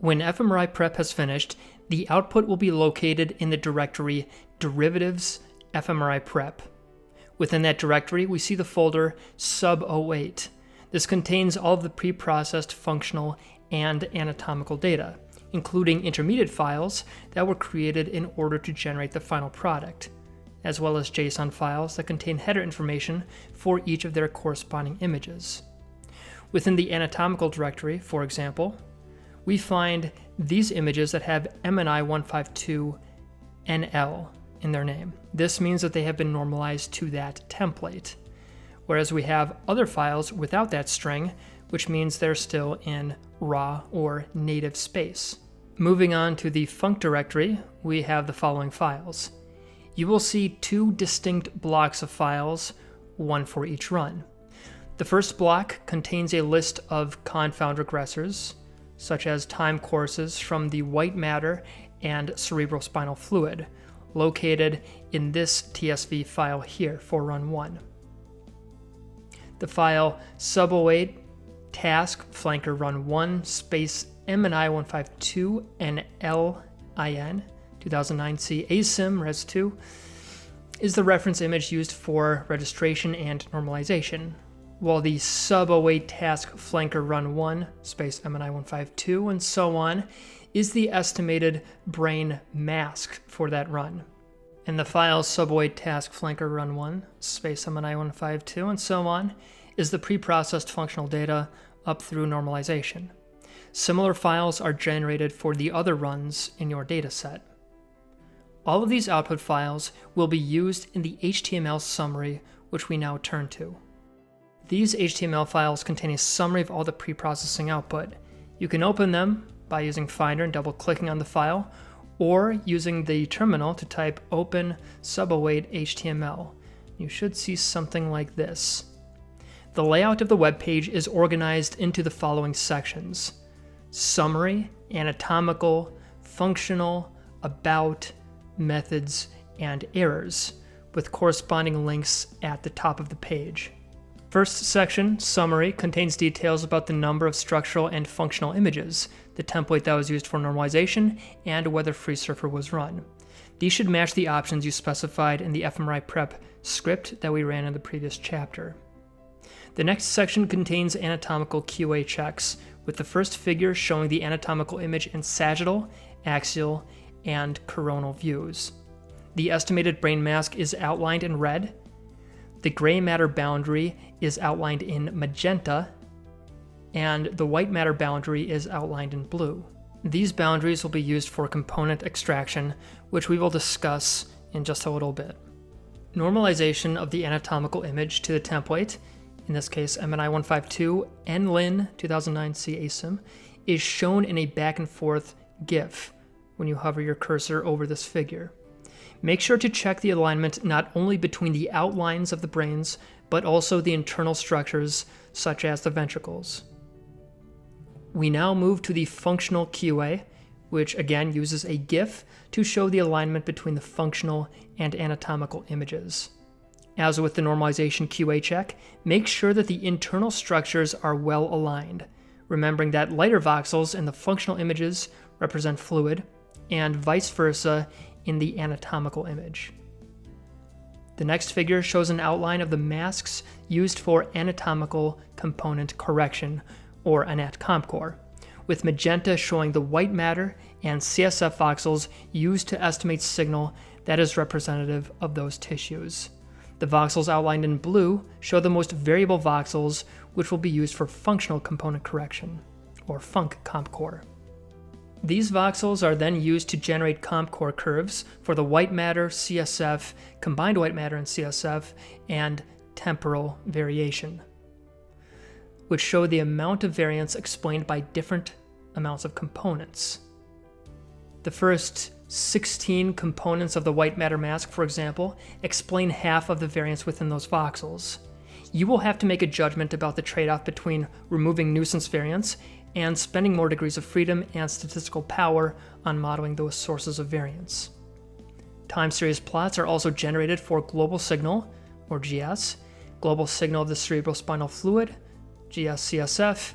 When fMRIPrep has finished, the output will be located in the directory derivatives fMRIPrep. Within that directory, we see the folder sub08. This contains all of the preprocessed functional and anatomical data, including intermediate files that were created in order to generate the final product, as well as JSON files that contain header information for each of their corresponding images. Within the anatomical directory, for example, we find these images that have MNI152NL in their name. This means that they have been normalized to that template, whereas we have other files without that string, which means they're still in raw or native space. Moving on to the func directory, we have the following files. You will see two distinct blocks of files, one for each run. The first block contains a list of confound regressors, such as time courses from the white matter and cerebrospinal fluid, located in this TSV file here for run 1. The file sub08 task flanker run 1 space MNI152 and LIN 2009C ASIM res2 is the reference image used for registration and normalization, while the sub08 task flanker run 1 space MNI152 and so on is the estimated brain mask for that run. And the file sub08 task flanker run 1 space MNI152 and so on is the preprocessed functional data up through normalization. Similar files are generated for the other runs in your dataset. All of these output files will be used in the HTML summary, which we now turn to. These HTML files contain a summary of all the preprocessing output. You can open them by using Finder and double-clicking on the file, or using the terminal to type open sub08 HTML. You should see something like this. The layout of the web page is organized into the following sections: summary, anatomical, functional, about, methods, and errors, with corresponding links at the top of the page. First section, summary, contains details about the number of structural and functional images, the template that was used for normalization, and whether FreeSurfer was run. These should match the options you specified in the fMRIPrep script that we ran in the previous chapter. The next section contains anatomical QA checks, with the first figure showing the anatomical image in sagittal, axial, and coronal views. The estimated brain mask is outlined in red. The gray matter boundary is outlined in magenta, and the white matter boundary is outlined in blue. These boundaries will be used for component extraction, which we will discuss in just a little bit. Normalization of the anatomical image to the template, in this case MNI152 and LIN 2009C ASIM, is shown in a back and forth GIF when you hover your cursor over this figure. Make sure to check the alignment not only between the outlines of the brains, but also the internal structures, such as the ventricles. We now move to the functional QA, which again uses a GIF to show the alignment between the functional and anatomical images. As with the normalization QA check, make sure that the internal structures are well aligned, remembering that lighter voxels in the functional images represent fluid, and vice versa in the anatomical image. The next figure shows an outline of the masks used for anatomical component correction, or CompCor, with magenta showing the white matter and CSF voxels used to estimate signal that is representative of those tissues. The voxels outlined in blue show the most variable voxels, which will be used for functional component correction, or CompCor. These voxels are then used to generate CompCor curves for the white matter, CSF, combined white matter and CSF, and temporal variation, which show the amount of variance explained by different amounts of components. The first 16 components of the white matter mask, for example, explain half of the variance within those voxels. You will have to make a judgment about the trade-off between removing nuisance variance and spending more degrees of freedom and statistical power on modeling those sources of variance. Time series plots are also generated for global signal, or GS, global signal of the cerebrospinal fluid, GS-CSF,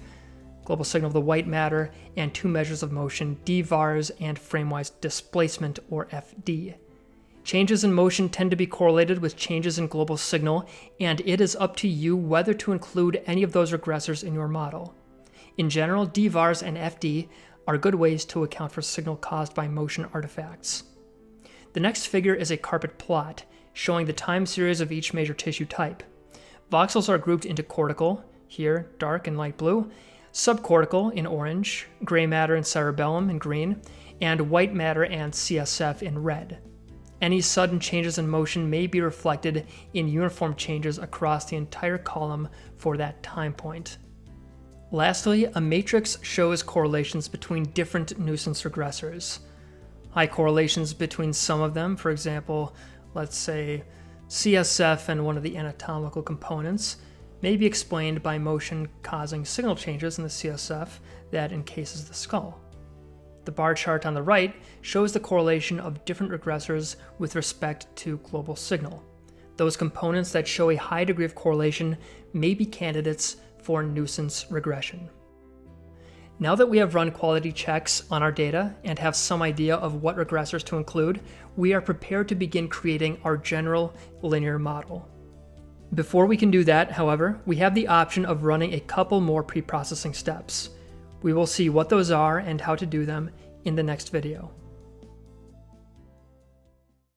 global signal of the white matter, and 2 measures of motion, dvars and frame-wise displacement, or FD. Changes in motion tend to be correlated with changes in global signal, and it is up to you whether to include any of those regressors in your model. In general, dvars and FD are good ways to account for signal caused by motion artifacts. The next figure is a carpet plot, showing the time series of each major tissue type. Voxels are grouped into cortical, here dark and light blue, subcortical in orange, gray matter and cerebellum in green, and white matter and CSF in red. Any sudden changes in motion may be reflected in uniform changes across the entire column for that time point. Lastly, a matrix shows correlations between different nuisance regressors. High correlations between some of them, for example, let's say CSF and one of the anatomical components, may be explained by motion causing signal changes in the CSF that encases the skull. The bar chart on the right shows the correlation of different regressors with respect to global signal. Those components that show a high degree of correlation may be candidates for nuisance regression. Now that we have run quality checks on our data and have some idea of what regressors to include, we are prepared to begin creating our general linear model. Before we can do that, however, we have the option of running a couple more pre-processing steps. We will see what those are and how to do them in the next video.